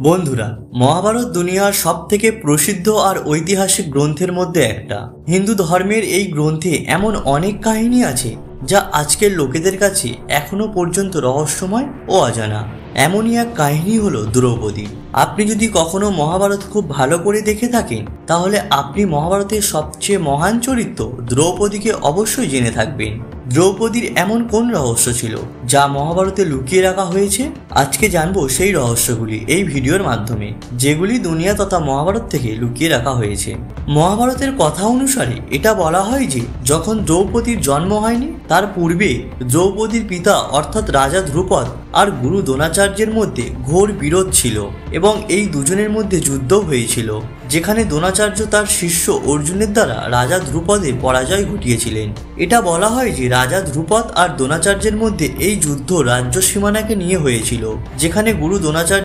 বন্ধুরা, মহাভারত দুনিয়ার সবথেকে প্রসিদ্ধ আর ঐতিহাসিক গ্রন্থের মধ্যে একটা। হিন্দু ধর্মের এই গ্রন্থে এমন অনেক কাহিনী আছে যা আজকের লোকেদের কাছে এখনো পর্যন্ত রহস্যময় ও অজানা। এমনই এক কাহিনী হলো দ্রৌপদী। আপনি যদি কখনো মহাভারত খুব ভালো করে দেখে থাকেন তাহলে আপনি মহাভারতের সবচেয়ে মহান চরিত্র দ্রৌপদীকে অবশ্যই জেনে থাকবেন। দ্রৌপদীর এমন কোন রহস্য ছিল যা মহাভারতে লুকিয়ে রাখা হয়েছে? আজকে জানবো সেই রহস্যগুলি এই ভিডিওর মাধ্যমে, যেগুলি দুনিয়া তথা মহাভারত থেকে লুকিয়ে রাখা হয়েছে। মহাভারতের কথা অনুসারে এটা বলা হয় যে যখন দ্রৌপদীর জন্ম হয়নি তার পূর্বে দ্রৌপদীর পিতা অর্থাৎ রাজা ধ্রুপদ আর গুরু দ্রোণাচার্যের মধ্যে ঘোর বিরোধ ছিল এবং এই দুজনের মধ্যে যুদ্ধ হয়েছিল, যেখানে দ্রোণাচার্য তার শিষ্য অর্জুনের দ্বারা রাজা ধ্রুপদের পরাজয় ঘটিয়েছিলেন। এটা বলা হয় যে রাজা ধ্রুপদ আর দ্রোণাচার্যের মধ্যে এই যুদ্ধ রাজ্য সীমানাকে নিয়ে হয়েছিল, যেখানে গুরু দ্রোণাচার্য